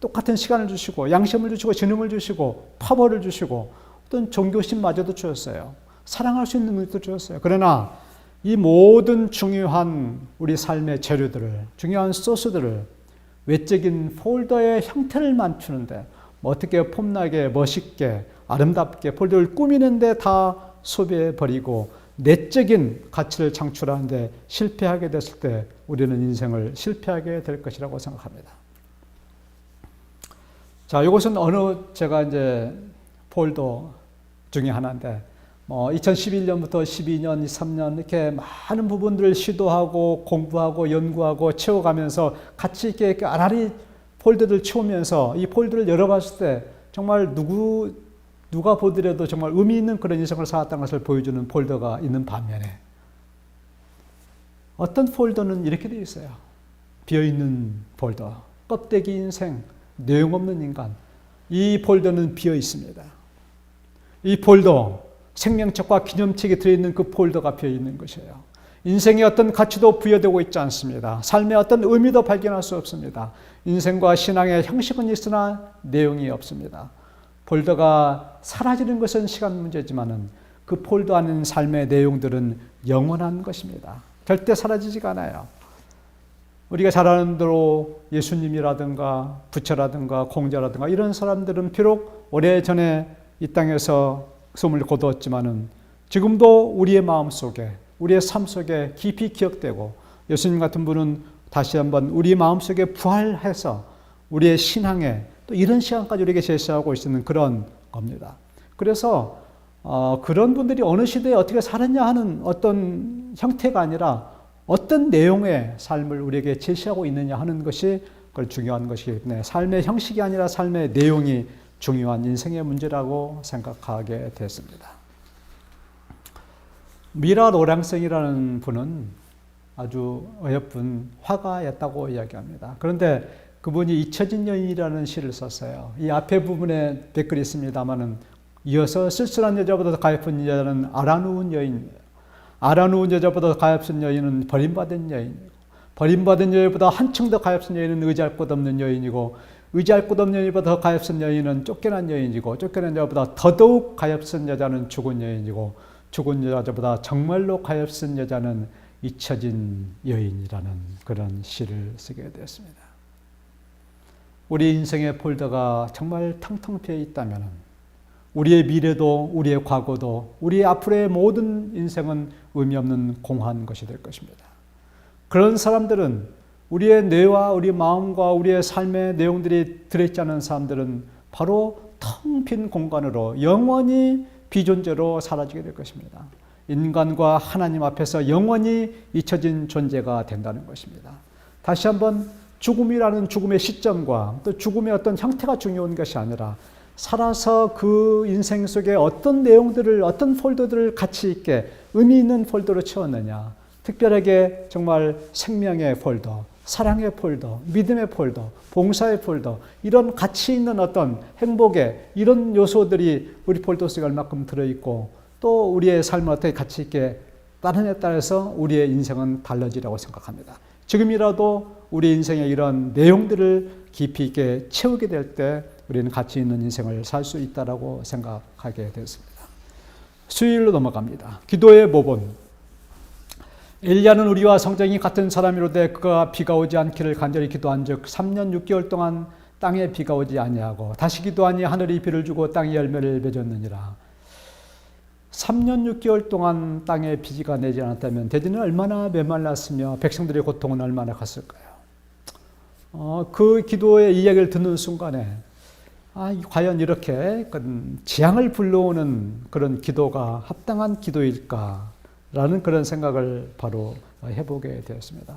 똑같은 시간을 주시고 양심을 주시고 지능을 주시고 파워를 주시고 어떤 종교심마저도 주셨어요. 사랑할 수 있는 능력도 주셨어요. 그러나 이 모든 중요한 우리 삶의 재료들을, 중요한 소스들을 외적인 폴더의 형태를 맞추는데 어떻게 폼나게 멋있게 아름답게 폴더를 꾸미는데 다 소비해버리고 내적인 가치를 창출하는데 실패하게 됐을 때 우리는 인생을 실패하게 될 것이라고 생각합니다. 자, 이것은 제가 이제 폴더 중에 하나인데 2011년부터 12년, 3년 이렇게 많은 부분들을 시도하고 공부하고 연구하고 채워가면서 같이 이렇게 알알이 폴더를 채우면서 이 폴더를 열어봤을 때 정말 누가 보더라도 정말 의미 있는 그런 인생을 살았다는 것을 보여주는 폴더가 있는 반면에 어떤 폴더는 이렇게 되어 있어요. 비어있는 폴더, 껍데기 인생, 내용 없는 인간. 이 폴더는 비어 있습니다. 이 폴더, 생명책과 기념책이 들어있는 그 폴더가 비어있는 것이에요. 인생의 어떤 가치도 부여되고 있지 않습니다. 삶의 어떤 의미도 발견할 수 없습니다. 인생과 신앙의 형식은 있으나 내용이 없습니다. 폴더가 사라지는 것은 시간 문제지만은 그 폴더 안에 삶의 내용들은 영원한 것입니다. 절대 사라지지가 않아요. 우리가 잘 아는 대로 예수님이라든가 부처라든가 공자라든가 이런 사람들은 비록 오래전에 이 땅에서 숨을 거두었지만은 지금도 우리의 마음 속에, 우리의 삶 속에 깊이 기억되고 예수님 같은 분은 다시 한번 우리 마음 속에 부활해서 우리의 신앙에 또 이런 시간까지 우리에게 제시하고 있는 그런 겁니다. 그래서 그런 분들이 어느 시대에 어떻게 살았냐 하는 어떤 형태가 아니라 어떤 내용의 삶을 우리에게 제시하고 있느냐 하는 것이 그걸 중요한 것이기 때문에 삶의 형식이 아니라 삶의 내용이 중요한 인생의 문제라고 생각하게 됐습니다. 미라 로랑생이라는 분은 아주 어여쁜 화가였다고 이야기합니다. 그런데 그분이 잊혀진 여인이라는 시를 썼어요. 이 앞에 부분에 댓글이 있습니다만은 이어서 쓸쓸한 여자보다 더 가엾은 여자는 알아누운 여인이에요. 알아누운 여자보다 더 가엾은 여인은 버림받은 여인이고 버림받은 여인보다 한층 더 가엾은 여인은 의지할 곳 없는 여인이고 의지할 곳 없는 여인보다 더 가엾은 여인은 쫓겨난 여인이고 쫓겨난 여자보다 더더욱 가엾은 여자는 죽은 여인이고 죽은 여자보다 정말로 가엾은 여자는 잊혀진 여인이라는 그런 시를 쓰게 되었습니다. 우리 인생의 폴더가 정말 텅텅 비어 있다면 우리의 미래도 우리의 과거도 우리의 앞으로의 모든 인생은 의미 없는 공허한 것이 될 것입니다. 그런 사람들은 우리의 뇌와 우리 마음과 우리의 삶의 내용들이 들어있지 않은 사람들은 바로 텅 빈 공간으로 영원히 비존재로 사라지게 될 것입니다. 인간과 하나님 앞에서 영원히 잊혀진 존재가 된다는 것입니다. 다시 한번 죽음이라는 죽음의 시점과 또 죽음의 어떤 형태가 중요한 것이 아니라 살아서 그 인생 속에 어떤 내용들을 어떤 폴더들을 가치 있게 의미 있는 폴더로 채웠느냐, 특별하게 정말 생명의 폴더, 사랑의 폴더, 믿음의 폴더, 봉사의 폴더, 이런 가치 있는 어떤 행복의 이런 요소들이 우리 폴더 속에 얼마큼 들어있고 또 우리의 삶을 어떻게 가치 있게 따르냐에 따라서 우리의 인생은 달라지라고 생각합니다. 지금이라도 우리 인생의 이런 내용들을 깊이 있게 채우게 될 때 우리는 가치 있는 인생을 살 수 있다고 생각하게 되었습니다. 수요일로 넘어갑니다. 기도의 모본. 엘리야는 우리와 성정이 같은 사람이로되 그가 비가 오지 않기를 간절히 기도한 즉 3년 6개월 동안 땅에 비가 오지 아니하고 다시 기도하니 하늘이 비를 주고 땅이 열매를 맺었느니라. 3년 6개월 동안 땅에 비가 내지 않았다면 대지는 얼마나 메말랐으며 백성들의 고통은 얼마나 컸을까요? 그 기도의 이야기를 듣는 순간에 과연 이렇게 재앙을 불러오는 그런 기도가 합당한 기도일까라는 그런 생각을 바로 해보게 되었습니다.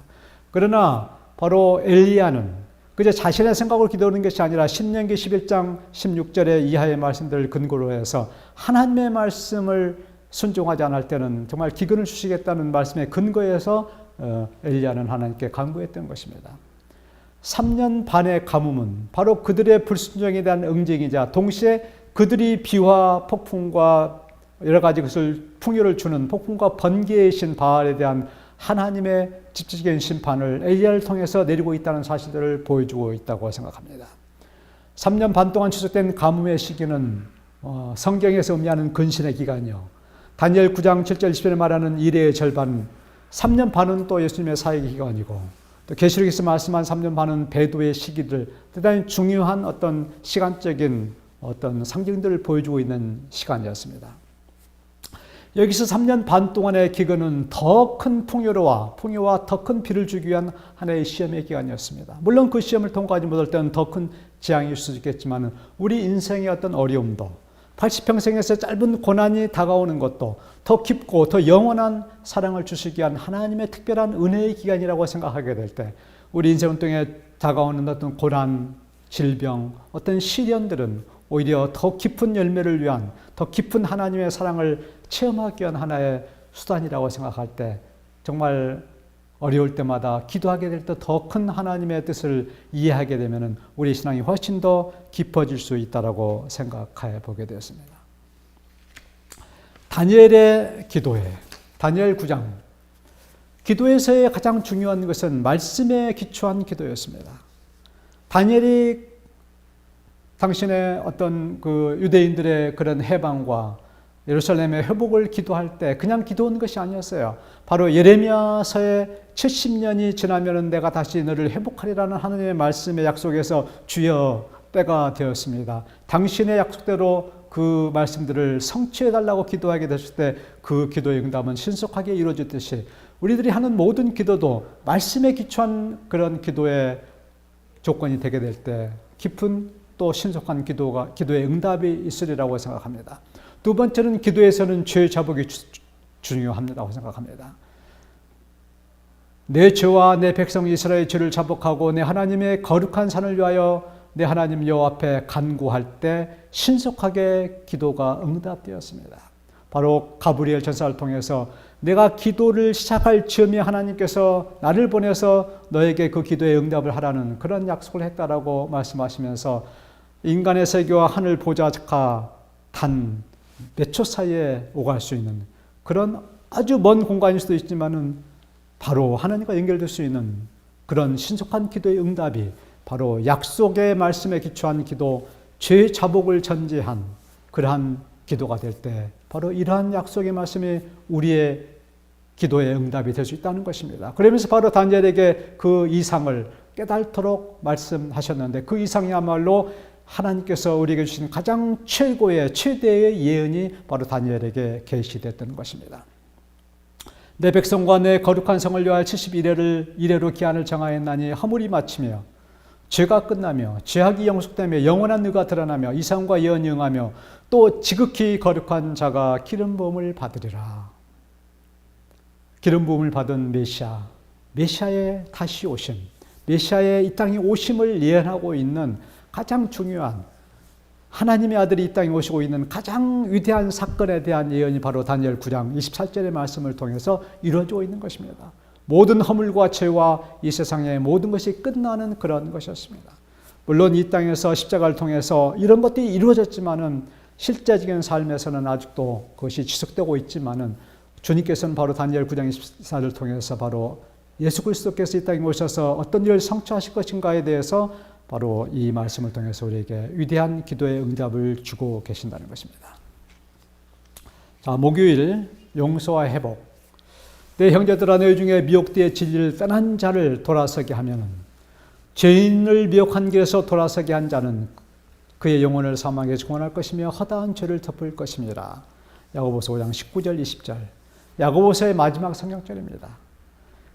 그러나 바로 엘리야는 그저 자신의 생각으로 기도하는 것이 아니라 신명기 11장 16절의 이하의 말씀들을 근거로 해서 하나님의 말씀을 순종하지 않을 때는 정말 기근을 주시겠다는 말씀의 근거에서 엘리야는 하나님께 간구했던 것입니다. 3년 반의 가뭄은 바로 그들의 불순종에 대한 응징이자 동시에 그들이 비와 폭풍과 여러 가지 것을 풍요를 주는 폭풍과 번개의 신 바알에 대한 하나님의 직접적인 심판을 엘리야를 통해서 내리고 있다는 사실들을 보여주고 있다고 생각합니다. 3년 반 동안 추적된 가뭄의 시기는 성경에서 의미하는 근신의 기간이요. 다니엘 9장 7절 10절에 말하는 이래의 절반, 3년 반은 또 예수님의 사역의 기간이고 또 계시록에서 말씀한 3년 반은 배도의 시기들, 대단히 중요한 어떤 시간적인 어떤 상징들을 보여주고 있는 시간이었습니다. 여기서 3년 반 동안의 기근은 더 큰 풍요와 더 큰 비를 주기 위한 하나의 시험의 기간이었습니다. 물론 그 시험을 통과하지 못할 때는 더 큰 재앙일 수도 있겠지만 우리 인생의 어떤 어려움도 80평생에서 짧은 고난이 다가오는 것도 더 깊고 더 영원한 사랑을 주시기 위한 하나님의 특별한 은혜의 기간이라고 생각하게 될 때 우리 인생 동에 다가오는 어떤 고난, 질병, 어떤 시련들은 오히려 더 깊은 열매를 위한 더 깊은 하나님의 사랑을 체험하기 위한 하나의 수단이라고 생각할 때 정말 어려울 때마다 기도하게 될 때 더 큰 하나님의 뜻을 이해하게 되면 우리 신앙이 훨씬 더 깊어질 수 있다고 생각해 보게 되었습니다. 다니엘의 기도에 다니엘 9장 기도에서의 가장 중요한 것은 말씀에 기초한 기도였습니다. 다니엘이 당신의 어떤 그 유대인들의 그런 해방과 예루살렘의 회복을 기도할 때 그냥 기도한 것이 아니었어요. 바로 예레미야서의 70년이 지나면 내가 다시 너를 회복하리라는 하나님의 말씀의 약속에서 주여 때가 되었습니다. 당신의 약속대로 그 말씀들을 성취해달라고 기도하게 됐을 때 그 기도의 응답은 신속하게 이루어졌듯이 우리들이 하는 모든 기도도 말씀에 기초한 그런 기도의 조건이 되게 될 때 깊은 또 신속한 기도의 응답이 있으리라고 생각합니다. 두 번째는 기도에서는 죄 자복이 중요합니다고 생각합니다. 내 죄와 내 백성 이스라엘의 죄를 자복하고 내 하나님의 거룩한 산을 위하여 내 하나님 여호와 앞에 간구할 때 신속하게 기도가 응답되었습니다. 바로 가브리엘 전사를 통해서 내가 기도를 시작할 즈음에 하나님께서 나를 보내서 너에게 그 기도의 응답을 하라는 그런 약속을 했다라고 말씀하시면서 인간의 세계와 하늘 보좌가 단 몇 초 사이에 오갈 수 있는 그런 아주 먼 공간일 수도 있지만은 바로 하나님과 연결될 수 있는 그런 신속한 기도의 응답이 바로 약속의 말씀에 기초한 기도, 죄 자복을 전제한 그러한 기도가 될 때 바로 이러한 약속의 말씀이 우리의 기도의 응답이 될 수 있다는 것입니다. 그러면서 바로 다니엘에게 그 이상을 깨달도록 말씀하셨는데 그 이상이야말로 하나님께서 우리에게 주신 가장 최대의 예언이 바로 다니엘에게 계시됐던 것입니다. 내 백성과 내 거룩한 성을 위하여 71회를 이래로 기한을 정하였나니 허물이 마치며 죄가 끝나며 죄악이 영속되며 영원한 의가 드러나며 이상과 예언이 응하며 또 지극히 거룩한 자가 기름 부음을 받으리라. 기름 부음을 받은 메시아의 다시 오심, 메시아의 이 땅에 오심을 예언하고 있는 가장 중요한 하나님의 아들이 이 땅에 오시고 있는 가장 위대한 사건에 대한 예언이 바로 다니엘 9장 24절의 말씀을 통해서 이루어지고 있는 것입니다. 모든 허물과 죄와 이 세상의 모든 것이 끝나는 그런 것이었습니다. 물론 이 땅에서 십자가를 통해서 이런 것들이 이루어졌지만은 실제적인 삶에서는 아직도 그것이 지속되고 있지만은 주님께서는 바로 다니엘 9장 24절을 통해서 바로 예수 그리스도께서 이 땅에 오셔서 어떤 일을 성취하실 것인가에 대해서 바로 이 말씀을 통해서 우리에게 위대한 기도의 응답을 주고 계신다는 것입니다. 자, 목요일 용서와 회복. 내 형제들아 너희 중에 미혹되어 진리를 떠난 자를 돌아서게 하면은 죄인을 미혹한 길에서 돌아서게 한 자는 그의 영혼을 사망에서 구원할 것이며 허다한 죄를 덮을 것입니다. 야고보서 5장 19절 20절. 야고보서의 마지막 성경절입니다.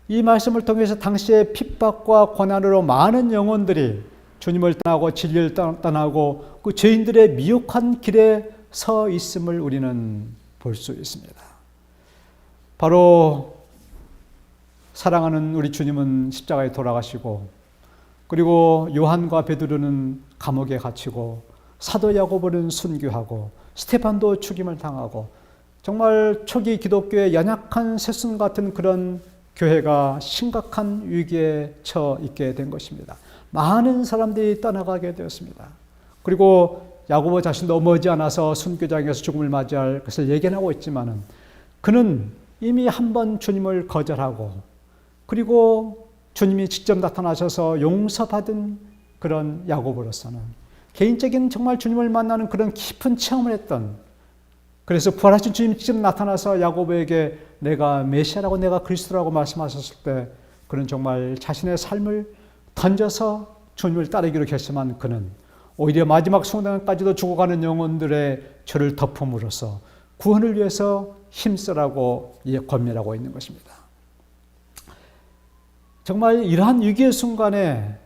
이 말씀을 통해서 당시의 핍박과 고난으로 많은 영혼들이 주님을 떠나고 진리를 떠나고 그 죄인들의 미혹한 길에 서 있음을 우리는 볼 수 있습니다. 바로 사랑하는 우리 주님은 십자가에 돌아가시고, 그리고 요한과 베드로는 감옥에 갇히고, 사도 야고보는 순교하고, 스테반도 죽임을 당하고, 정말 초기 기독교의 연약한 새순 같은 그런 교회가 심각한 위기에 처 있게 된 것입니다. 많은 사람들이 떠나가게 되었습니다. 그리고 야고보 자신도 머지않아서 순교장에서 죽음을 맞이할 것을 예견하고 있지만은, 그는 이미 한 번 주님을 거절하고, 그리고 주님이 직접 나타나셔서 용서받은 그런 야고보로서는 개인적인 정말 주님을 만나는 그런 깊은 체험을 했던, 그래서 부활하신 주님이 직접 나타나서 야고보에게 내가 메시아라고 내가 그리스도라고 말씀하셨을 때 그는 정말 자신의 삶을 던져서 주님을 따르기로 결심한 그는 오히려 마지막 순간까지도 죽어가는 영혼들의 죄를 덮음으로써 구원을 위해서 힘쓰라고 권면하고 있는 것입니다. 정말 이러한 위기의 순간에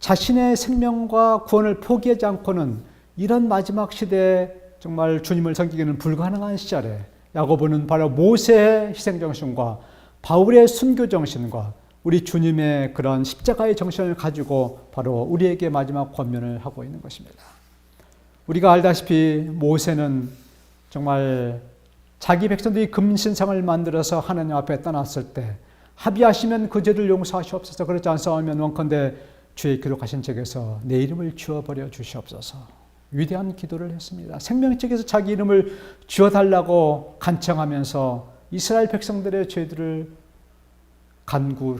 자신의 생명과 구원을 포기하지 않고는 이런 마지막 시대에 정말 주님을 섬기기는 불가능한 시절에 야고보는 바로 모세의 희생정신과 바울의 순교정신과 우리 주님의 그런 십자가의 정신을 가지고 바로 우리에게 마지막 권면을 하고 있는 것입니다. 우리가 알다시피 모세는 정말 자기 백성들이 금신상을 만들어서 하나님 앞에 떠났을 때 합의하시면 그 죄를 용서하시옵소서, 그렇지 않사오면 원컨대 주의 기록하신 책에서 내 이름을 지워버려 주시옵소서 위대한 기도를 했습니다. 생명책에서 자기 이름을 지워달라고 간청하면서 이스라엘 백성들의 죄들을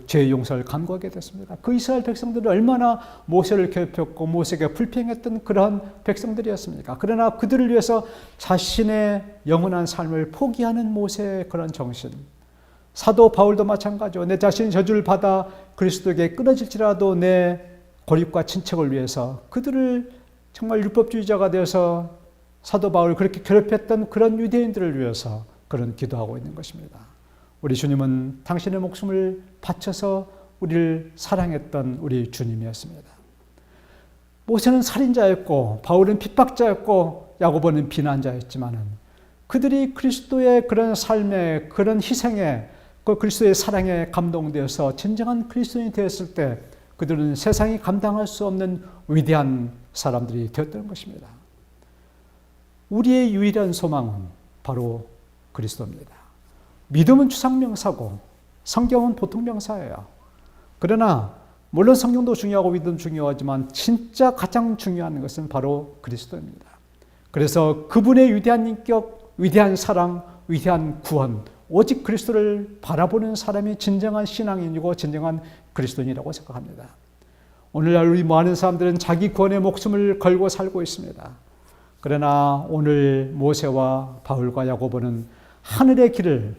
죄의 용서를 간구하게 됐습니다. 그 이스라엘 백성들은 얼마나 모세를 괴롭혔고 모세에게 불평했던 그러한 백성들이었습니까? 그러나 그들을 위해서 자신의 영원한 삶을 포기하는 모세의 그런 정신, 사도 바울도 마찬가지로 내 자신이 저주를 받아 그리스도에게 끊어질지라도 내 고립과 친척을 위해서 그들을 정말 율법주의자가 되어서 사도 바울을 그렇게 괴롭혔던 그런 유대인들을 위해서 그런 기도하고 있는 것입니다. 우리 주님은 당신의 목숨을 바쳐서 우리를 사랑했던 우리 주님이었습니다. 모세는 살인자였고 바울은 핍박자였고 야고보는 비난자였지만은 그들이 그리스도의 그런 삶에, 그런 희생에, 그 그리스도의 사랑에 감동되어서 진정한 그리스도인이 되었을 때 그들은 세상이 감당할 수 없는 위대한 사람들이 되었던 것입니다. 우리의 유일한 소망은 바로 그리스도입니다. 믿음은 추상명사고 성경은 보통명사예요. 그러나 물론 성경도 중요하고 믿음 중요하지만 진짜 가장 중요한 것은 바로 그리스도입니다. 그래서 그분의 위대한 인격, 위대한 사랑, 위대한 구원, 오직 그리스도를 바라보는 사람이 진정한 신앙인이고 진정한 그리스도인이라고 생각합니다. 오늘날 우리 많은 사람들은 자기 구원의 목숨을 걸고 살고 있습니다. 그러나 오늘 모세와 바울과 야고보는 하늘의 길을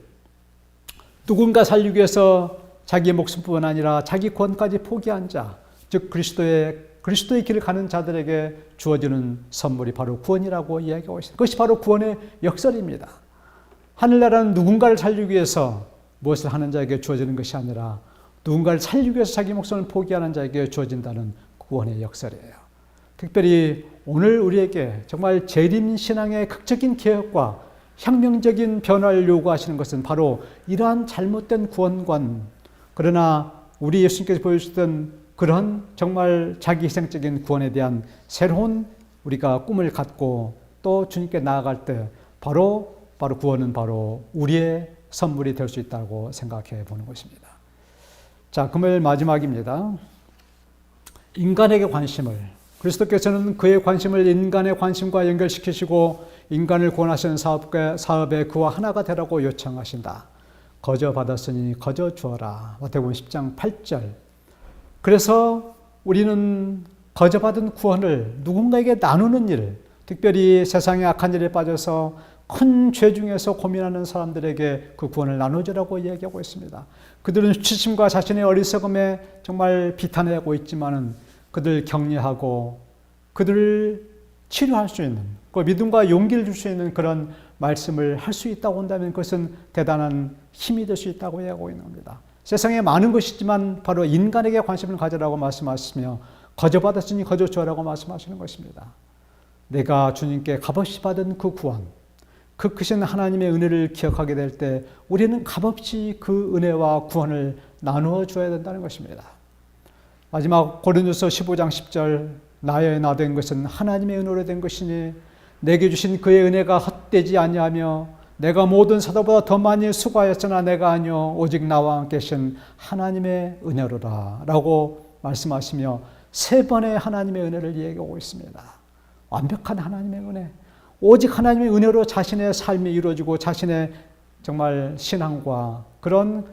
누군가 살리기 위해서 자기의 목숨뿐만 아니라 자기 구원까지 포기한 자, 즉 그리스도의 길을 가는 자들에게 주어지는 선물이 바로 구원이라고 이야기하고 있습니다. 그것이 바로 구원의 역설입니다. 하늘나라는 누군가를 살리기 위해서 무엇을 하는 자에게 주어지는 것이 아니라 누군가를 살리기 위해서 자기 목숨을 포기하는 자에게 주어진다는 구원의 역설이에요. 특별히 오늘 우리에게 정말 재림신앙의 극적인 개혁과 혁명적인 변화를 요구하시는 것은 바로 이러한 잘못된 구원관, 그러나 우리 예수님께서 보여주셨던 그런 정말 자기희생적인 구원에 대한 새로운 우리가 꿈을 갖고 또 주님께 나아갈 때 바로 구원은 바로 우리의 선물이 될 수 있다고 생각해 보는 것입니다. 자, 금요일 마지막입니다. 인간에게 관심을, 그리스도께서는 그의 관심을 인간의 관심과 연결시키시고 인간을 구원하시는 사업에 그와 하나가 되라고 요청하신다. 거저 받았으니 거저 주어라. 마태복음 10장 8절. 그래서 우리는 거저 받은 구원을 누군가에게 나누는 일, 특별히 세상의 악한 일에 빠져서 큰 죄 중에서 고민하는 사람들에게 그 구원을 나누자라고 이야기하고 있습니다. 그들은 수치심과 자신의 어리석음에 정말 비탄하고 있지만은 그들 격려하고 그들을 치료할 수 있는, 그 믿음과 용기를 줄 수 있는 그런 말씀을 할 수 있다고 한다면 그것은 대단한 힘이 될 수 있다고 이야기하고 있는 겁니다. 세상에 많은 것이지만 바로 인간에게 관심을 가져라고 말씀하시며 거저받았으니 거저 주라고 말씀하시는 것입니다. 내가 주님께 값없이 받은 그 구원, 그 크신 하나님의 은혜를 기억하게 될 때 우리는 값없이 그 은혜와 구원을 나누어 줘야 된다는 것입니다. 마지막 고린도서 15장 10절 나의 나 된 것은 하나님의 은혜로 된 것이니 내게 주신 그의 은혜가 헛되지 아니하며 내가 모든 사도보다 더 많이 수고하였으나 내가 아니요 오직 나와 함께 계신 하나님의 은혜로라 라고 말씀하시며 세 번의 하나님의 은혜를 얘기하고 있습니다. 완벽한 하나님의 은혜, 오직 하나님의 은혜로 자신의 삶이 이루어지고 자신의 정말 신앙과 그런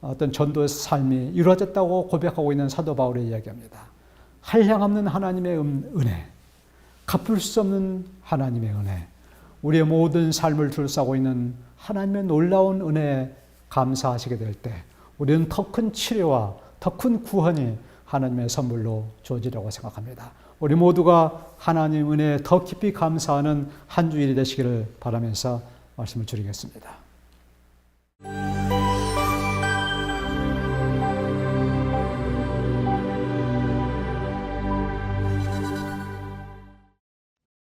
어떤 전도의 삶이 이루어졌다고 고백하고 있는 사도 바울의 이야기입니다. 한량없는 하나님의 은혜, 갚을 수 없는 하나님의 은혜, 우리의 모든 삶을 둘러싸고 있는 하나님의 놀라운 은혜에 감사하시게 될 때 우리는 더 큰 치료와 더 큰 구원이 하나님의 선물로 주어지라고 생각합니다. 우리 모두가 하나님 은혜에 더 깊이 감사하는 한 주일이 되시기를 바라면서 말씀을 드리겠습니다.